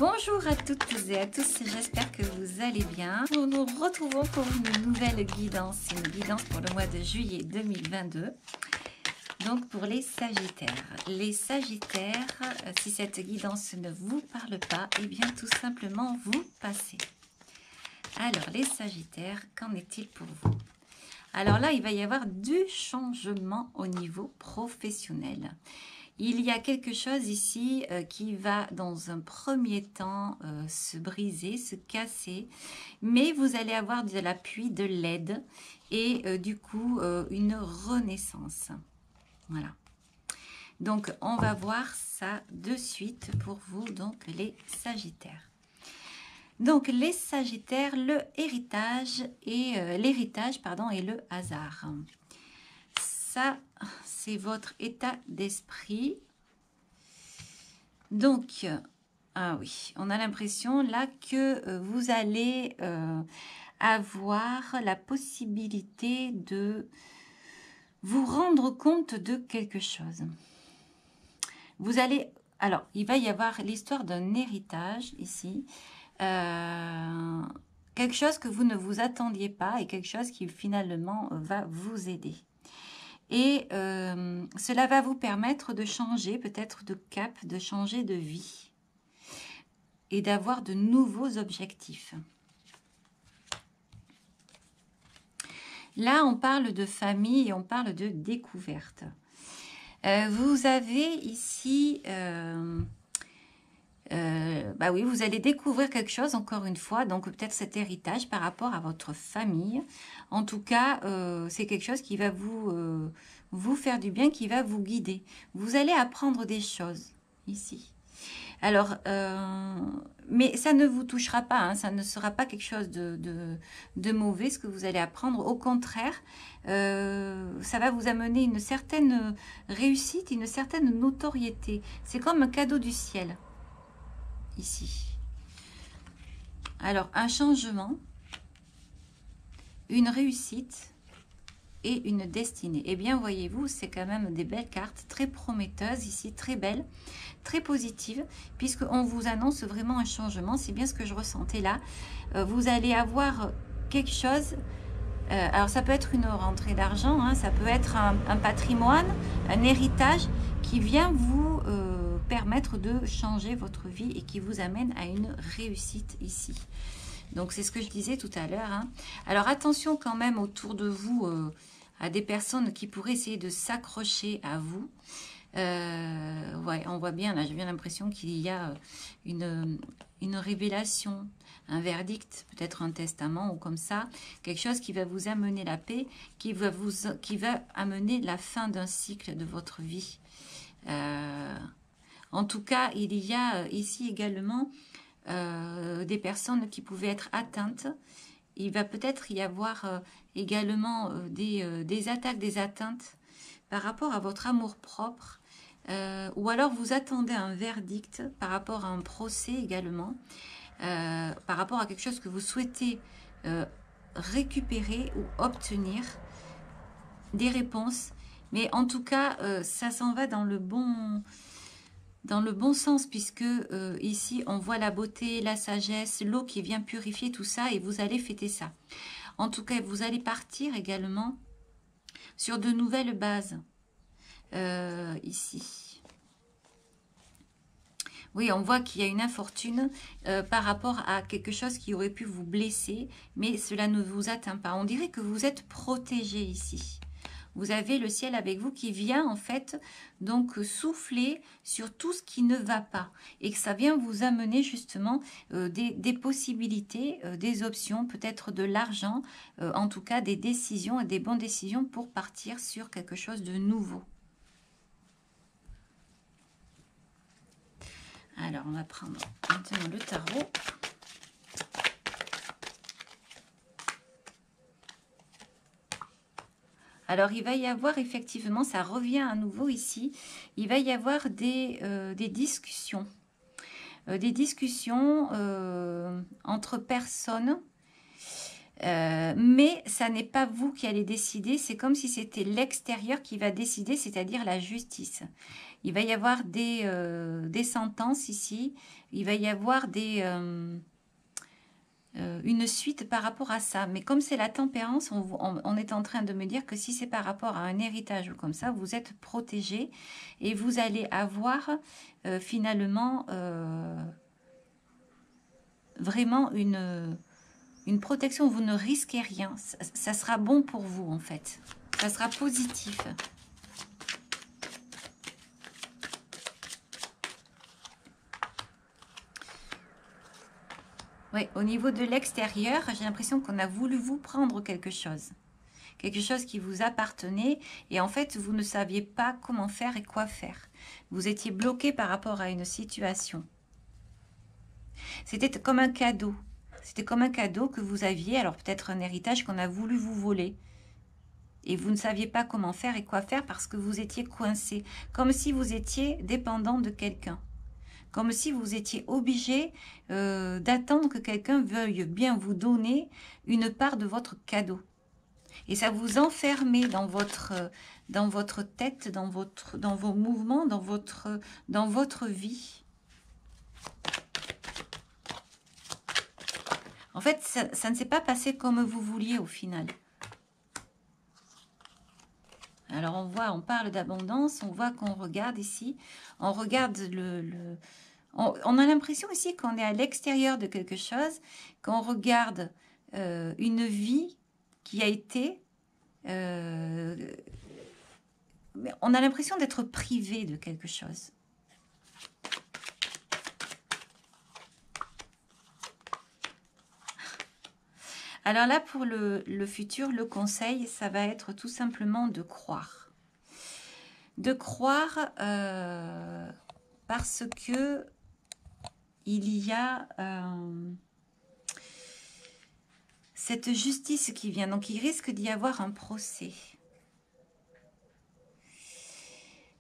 Bonjour à toutes et à tous, j'espère que vous allez bien. Nous nous retrouvons pour une nouvelle guidance, une guidance pour le mois de juillet 2022. Donc pour les Sagittaires. Les Sagittaires, si cette guidance ne vous parle pas, eh bien tout simplement vous passez. Alors les Sagittaires, qu'en est-il pour vous? Alors là, il va y avoir du changement au niveau professionnel. Il y a quelque chose ici qui va dans un premier temps se briser, se casser, mais vous allez avoir de l'appui, de l'aide et du coup une renaissance. Voilà. Donc on va voir ça de suite pour vous, donc les Sagittaires. Donc les Sagittaires, l'héritage et le hasard. Ça, c'est votre état d'esprit. Donc, ah oui, on a l'impression là que vous allez avoir la possibilité de vous rendre compte de quelque chose. Vous allez, alors, il va y avoir l'histoire d'un héritage ici. Quelque chose que vous ne vous attendiez pas et quelque chose qui finalement va vous aider. Et cela va vous permettre de changer peut-être de cap, de changer de vie et d'avoir de nouveaux objectifs. Là, on parle de famille et on parle de découverte. Vous avez ici... bah oui, vous allez découvrir quelque chose encore une fois, donc peut-être cet héritage par rapport à votre famille. En tout cas, c'est quelque chose qui va vous faire du bien, qui va vous guider. Vous allez apprendre des choses ici. Alors, mais ça ne vous touchera pas, hein, ça ne sera pas quelque chose de mauvais ce que vous allez apprendre. Au contraire, ça va vous amener une certaine réussite, une certaine notoriété. C'est comme un cadeau du ciel. Ici. Alors, un changement, une réussite et une destinée. Eh bien, voyez-vous, c'est quand même des belles cartes, très prometteuses ici, très belles, très positives, puisqu'on vous annonce vraiment un changement. C'est bien ce que je ressentais là. Vous allez avoir quelque chose, alors ça peut être une rentrée d'argent, hein, ça peut être un patrimoine, un héritage qui vient vous... permettre de changer votre vie et qui vous amène à une réussite ici. Donc c'est ce que je disais tout à l'heure, hein. Alors attention quand même autour de vous à des personnes qui pourraient essayer de s'accrocher à vous. Ouais, on voit bien là, j'ai bien l'impression qu'il y a une révélation, un verdict, peut-être un testament ou comme ça, quelque chose qui va vous amener la paix, qui va amener la fin d'un cycle de votre vie. En tout cas, il y a ici également des personnes qui pouvaient être atteintes. Il va peut-être y avoir également des attaques, des atteintes par rapport à votre amour-propre. Ou alors vous attendez un verdict par rapport à un procès également. Par rapport à quelque chose que vous souhaitez récupérer ou obtenir des réponses. Mais en tout cas, ça s'en va dans le bon sens, puisque ici, on voit la beauté, la sagesse, l'eau qui vient purifier tout ça, et vous allez fêter ça. En tout cas, vous allez partir également sur de nouvelles bases, ici. Oui, on voit qu'il y a une infortune par rapport à quelque chose qui aurait pu vous blesser, mais cela ne vous atteint pas. On dirait que vous êtes protégé ici. Vous avez le ciel avec vous qui vient en fait donc souffler sur tout ce qui ne va pas et que ça vient vous amener justement des possibilités, des options, peut-être de l'argent, en tout cas des décisions et des bonnes décisions pour partir sur quelque chose de nouveau. Alors on va prendre maintenant le tarot. Alors, il va y avoir effectivement, ça revient à nouveau ici, il va y avoir des discussions. Des discussions entre personnes Mais ça n'est pas vous qui allez décider, c'est comme si c'était l'extérieur qui va décider, c'est-à-dire la justice. Il va y avoir des sentences ici, il va y avoir une suite par rapport à ça. Mais comme c'est la tempérance, on est en train de me dire que si c'est par rapport à un héritage ou comme ça, vous êtes protégé et vous allez avoir finalement vraiment une protection. Vous ne risquez rien. Ça sera bon pour vous en fait. Ça sera positif. Oui, au niveau de l'extérieur, j'ai l'impression qu'on a voulu vous prendre quelque chose. Quelque chose qui vous appartenait et en fait, vous ne saviez pas comment faire et quoi faire. Vous étiez bloqué par rapport à une situation. C'était comme un cadeau. C'était comme un cadeau que vous aviez, alors peut-être un héritage qu'on a voulu vous voler. Et vous ne saviez pas comment faire et quoi faire parce que vous étiez coincé. Comme si vous étiez dépendant de quelqu'un. Comme si vous étiez obligé d'attendre que quelqu'un veuille bien vous donner une part de votre cadeau. Et ça vous enfermait dans votre tête, dans vos mouvements, dans votre vie. En fait, ça ne s'est pas passé comme vous vouliez au final. Alors on parle d'abondance, on voit qu'on regarde ici, on regarde on a l'impression ici qu'on est à l'extérieur de quelque chose, qu'on regarde une vie qui a été... on a l'impression d'être privé de quelque chose. Alors là, pour le futur, le conseil, ça va être tout simplement de croire. De croire parce que il y a cette justice qui vient. Donc, il risque d'y avoir un procès.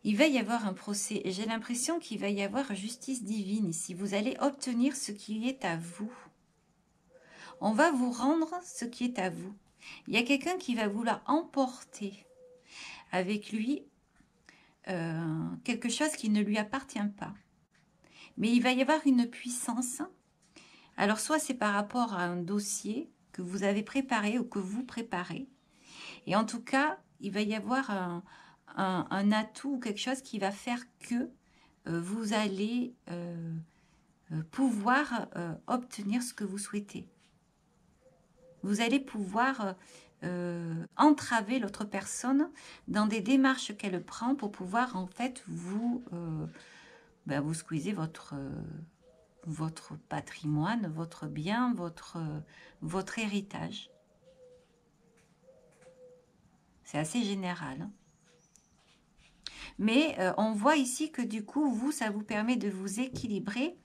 Il va y avoir un procès. Et j'ai l'impression qu'il va y avoir justice divine ici. Vous allez obtenir ce qui est à vous. On va vous rendre ce qui est à vous. Il y a quelqu'un qui va vouloir emporter avec lui quelque chose qui ne lui appartient pas. Mais il va y avoir une puissance. Alors, soit c'est par rapport à un dossier que vous avez préparé ou que vous préparez. Et en tout cas, il va y avoir un atout ou quelque chose qui va faire que vous allez pouvoir obtenir ce que vous souhaitez. Vous allez pouvoir entraver l'autre personne dans des démarches qu'elle prend pour pouvoir en fait vous squeezer votre patrimoine, votre bien, votre héritage. C'est assez général. Hein. Mais on voit ici que du coup, vous, ça vous permet de vous équilibrer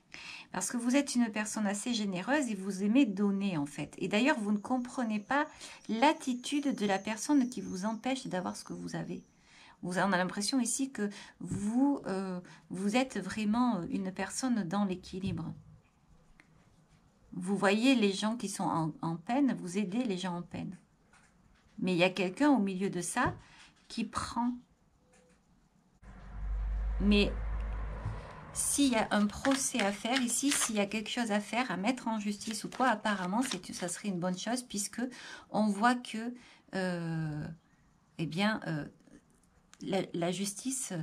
parce que vous êtes une personne assez généreuse et vous aimez donner en fait. Et d'ailleurs, vous ne comprenez pas l'attitude de la personne qui vous empêche d'avoir ce que vous avez. On a l'impression ici que vous êtes vraiment une personne dans l'équilibre. Vous voyez les gens qui sont en peine, vous aidez les gens en peine. Mais il y a quelqu'un au milieu de ça qui prend. Mais s'il y a un procès à faire ici, s'il y a quelque chose à faire, à mettre en justice ou quoi, apparemment, ça serait une bonne chose puisque on voit que la justice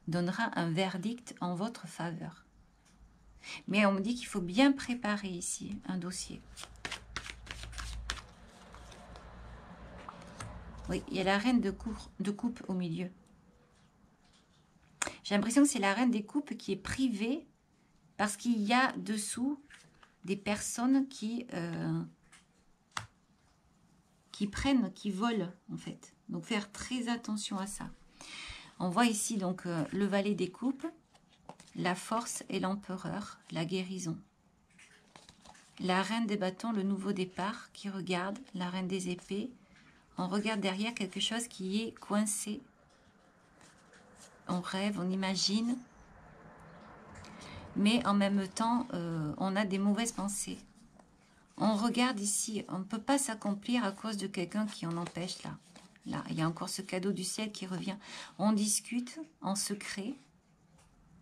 donnera un verdict en votre faveur. Mais on me dit qu'il faut bien préparer ici un dossier. Oui, il y a la reine de coupe au milieu. J'ai l'impression que c'est la reine des coupes qui est privée parce qu'il y a dessous des personnes qui volent en fait. Donc faire très attention à ça. On voit ici donc le valet des coupes, la force et l'empereur, la guérison. La reine des bâtons, le nouveau départ qui regarde, la reine des épées. On regarde derrière quelque chose qui est coincé. On rêve, on imagine. Mais en même temps, on a des mauvaises pensées. On regarde ici, on ne peut pas s'accomplir à cause de quelqu'un qui en empêche là. Là, il y a encore ce cadeau du ciel qui revient. On discute en secret.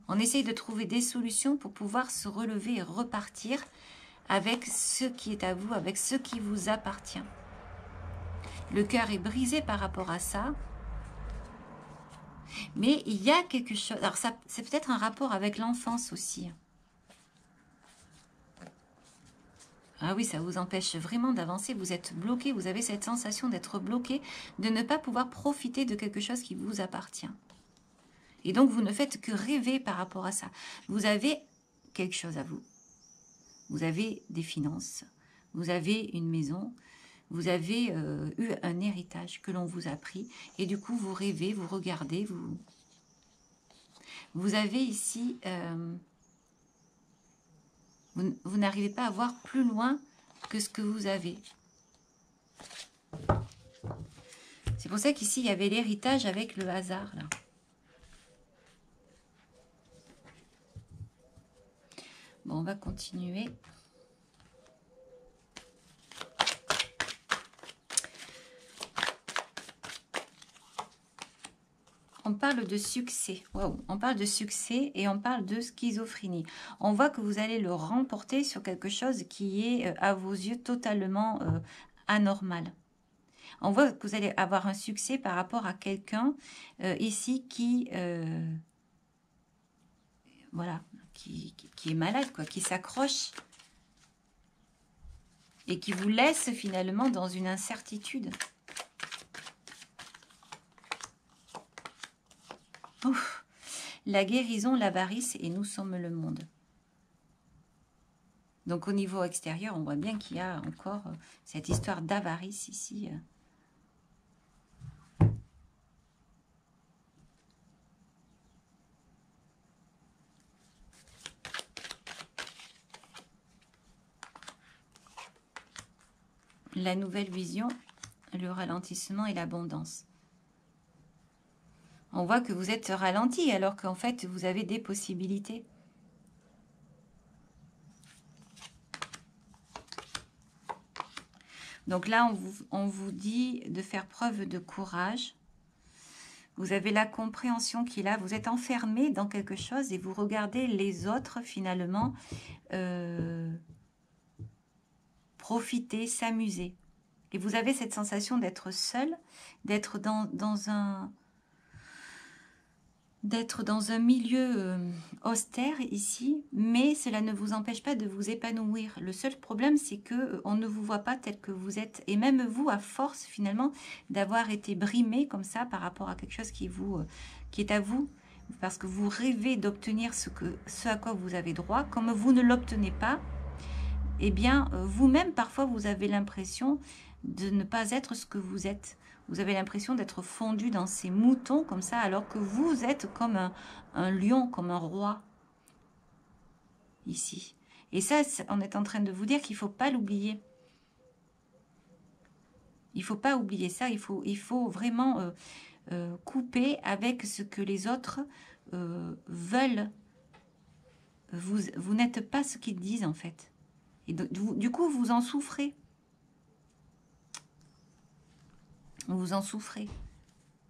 On essaye de trouver des solutions pour pouvoir se relever et repartir avec ce qui est à vous, avec ce qui vous appartient. Le cœur est brisé par rapport à ça. Mais il y a quelque chose... Alors, c'est peut-être un rapport avec l'enfance aussi. Ah oui, ça vous empêche vraiment d'avancer. Vous êtes bloqué, vous avez cette sensation d'être bloqué, de ne pas pouvoir profiter de quelque chose qui vous appartient. Et donc, vous ne faites que rêver par rapport à ça. Vous avez quelque chose à vous. Vous avez des finances, vous avez une maison, vous avez eu un héritage que l'on vous a pris. Et du coup, vous rêvez, vous regardez, vous avez ici... vous n'arrivez pas à voir plus loin que ce que vous avez. C'est pour ça qu'ici, il y avait l'héritage avec le hasard, là. Bon, on va continuer. On parle de succès. Wow. On parle de succès et on parle de schizophrénie. On voit que vous allez le remporter sur quelque chose qui est, à vos yeux, totalement anormal. On voit que vous allez avoir un succès par rapport à quelqu'un ici qui... voilà, qui est malade, quoi, qui s'accroche et qui vous laisse finalement dans une incertitude. Ouf, la guérison, l'avarice et nous sommes le monde. Donc au niveau extérieur, on voit bien qu'il y a encore cette histoire d'avarice ici. La nouvelle vision, le ralentissement et l'abondance. On voit que vous êtes ralenti alors qu'en fait, vous avez des possibilités. Donc là, on vous dit de faire preuve de courage. Vous avez la compréhension qu'il a. Vous êtes enfermé dans quelque chose et vous regardez les autres finalement profiter, s'amuser. Et vous avez cette sensation d'être seul, d'être dans un milieu austère ici, mais cela ne vous empêche pas de vous épanouir. Le seul problème, c'est que on ne vous voit pas tel que vous êtes. Et même vous, à force finalement d'avoir été brimé comme ça par rapport à quelque chose qui est à vous, parce que vous rêvez d'obtenir ce à quoi vous avez droit, comme vous ne l'obtenez pas, eh bien, vous-même, parfois, vous avez l'impression de ne pas être ce que vous êtes. Vous avez l'impression d'être fondu dans ces moutons comme ça, alors que vous êtes comme un lion, comme un roi, ici. Et ça, on est en train de vous dire qu'il ne faut pas l'oublier. Il ne faut pas oublier ça, il faut vraiment couper avec ce que les autres veulent. Vous n'êtes pas ce qu'ils disent, en fait. Et du coup, vous en souffrez. Vous en souffrez.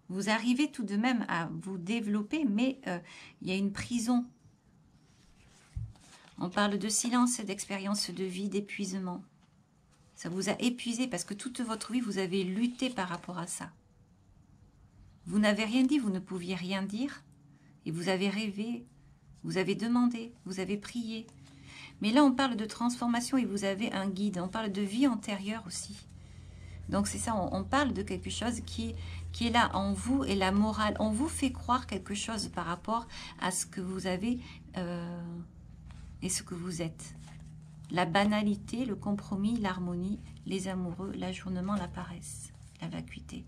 Vous arrivez tout de même à vous développer, mais il y a une prison. On parle de silence, d'expérience de vie, d'épuisement. Ça vous a épuisé parce que toute votre vie, vous avez lutté par rapport à ça. Vous n'avez rien dit, vous ne pouviez rien dire. Et vous avez rêvé, vous avez demandé, vous avez prié. Mais là, on parle de transformation et vous avez un guide. On parle de vie antérieure aussi. Donc, c'est ça, on parle de quelque chose qui est là en vous et la morale. On vous fait croire quelque chose par rapport à ce que vous avez et ce que vous êtes. La banalité, le compromis, l'harmonie, les amoureux, l'ajournement, la paresse, la vacuité,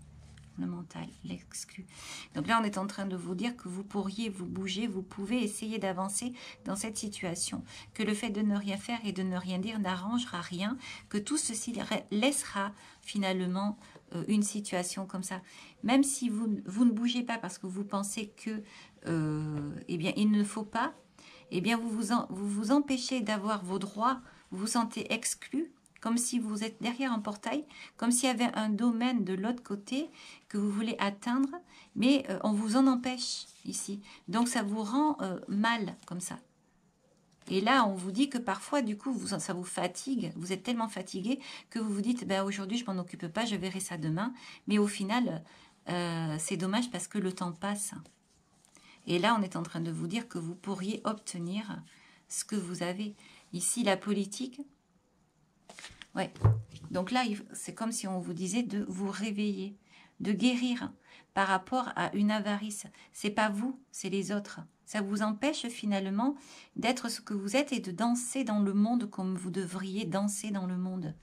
le mental, l'exclu. Donc là, on est en train de vous dire que vous pourriez vous bouger, vous pouvez essayer d'avancer dans cette situation, que le fait de ne rien faire et de ne rien dire n'arrangera rien, que tout ceci laissera finalement une situation comme ça. Même si vous ne bougez pas parce que vous pensez que eh bien, il ne faut pas, eh bien, vous vous empêchez d'avoir vos droits, vous vous sentez exclu, comme si vous êtes derrière un portail, comme s'il y avait un domaine de l'autre côté que vous voulez atteindre, mais on vous en empêche ici. Donc ça vous rend mal comme ça. Et là, on vous dit que parfois, du coup, ça vous fatigue. Vous êtes tellement fatigué que vous vous dites, ben, aujourd'hui, je ne m'en occupe pas, je verrai ça demain. Mais au final, c'est dommage parce que le temps passe. Et là, on est en train de vous dire que vous pourriez obtenir ce que vous avez. Ici, la politique. Ouais. Donc là, c'est comme si on vous disait de vous réveiller, de guérir par rapport à une avarice. C'est pas vous, c'est les autres. Ça vous empêche finalement d'être ce que vous êtes et de danser dans le monde comme vous devriez danser dans le monde.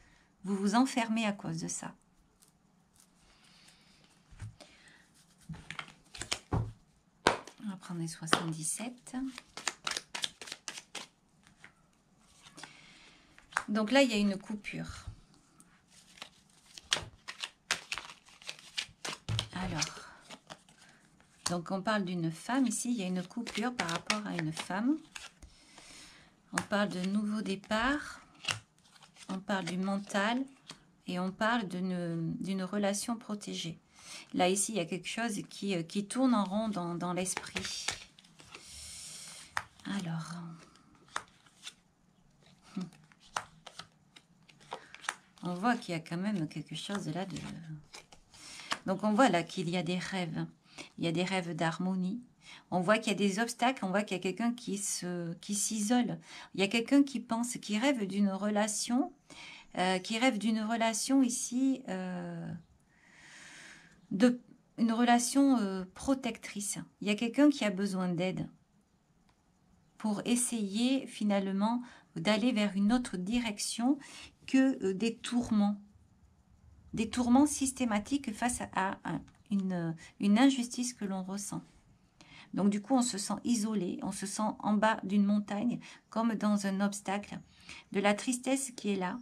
Vous vous enfermez à cause de ça. On va prendre les 77. Donc là, il y a une coupure. Alors, donc on parle d'une femme. Ici, il y a une coupure par rapport à une femme. On parle de nouveau départ. On parle du mental. Et on parle d'une relation protégée. Là, ici, il y a quelque chose qui tourne en rond dans l'esprit. Alors... on voit qu'il y a quand même quelque chose là de... Donc, on voit là qu'il y a des rêves. Il y a des rêves d'harmonie. On voit qu'il y a des obstacles. On voit qu'il y a quelqu'un qui s'isole. Il y a quelqu'un qui pense, qui rêve d'une relation, ici, une relation protectrice. Il y a quelqu'un qui a besoin d'aide pour essayer finalement d'aller vers une autre direction que des tourments systématiques face à une injustice que l'on ressent. Donc du coup, on se sent isolé, on se sent en bas d'une montagne, comme dans un obstacle, de la tristesse qui est là.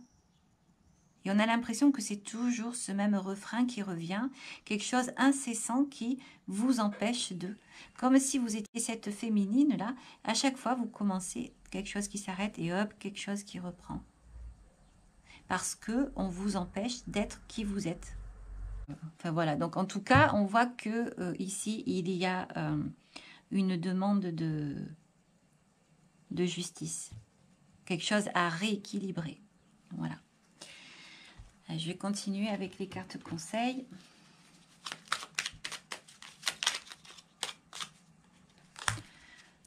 Et on a l'impression que c'est toujours ce même refrain qui revient, quelque chose incessant qui vous empêche de... Comme si vous étiez cette féminine-là, à chaque fois vous commencez quelque chose qui s'arrête et hop, quelque chose qui reprend. Parce qu'on vous empêche d'être qui vous êtes. Enfin voilà, donc en tout cas, on voit que ici, il y a une demande de justice. Quelque chose à rééquilibrer. Voilà. Je vais continuer avec les cartes conseils.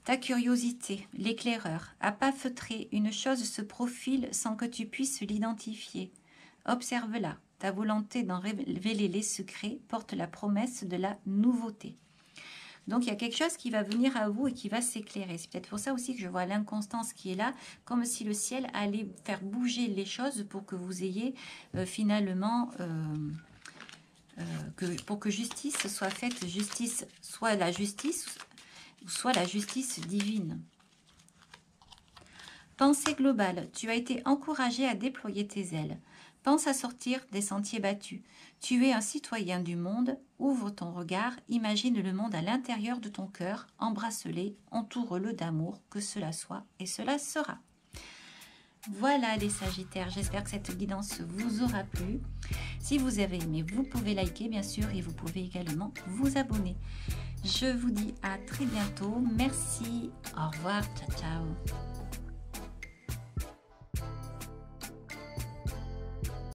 Ta curiosité, l'éclaireur, à pas feutrer, une chose se profile sans que tu puisses l'identifier. Observe-la. Ta volonté d'en révéler les secrets porte la promesse de la nouveauté. Donc, il y a quelque chose qui va venir à vous et qui va s'éclairer. C'est peut-être pour ça aussi que je vois l'inconstance qui est là, comme si le ciel allait faire bouger les choses pour que vous ayez finalement... pour que justice soit faite, justice, soit la justice divine. Pensée globale, tu as été encouragé à déployer tes ailes. Pense à sortir des sentiers battus. Tu es un citoyen du monde, ouvre ton regard, imagine le monde à l'intérieur de ton cœur, embrasse-le, entoure-le d'amour, que cela soit et cela sera. Voilà les Sagittaires, j'espère que cette guidance vous aura plu. Si vous avez aimé, vous pouvez liker bien sûr et vous pouvez également vous abonner. Je vous dis à très bientôt, merci, au revoir, ciao ciao.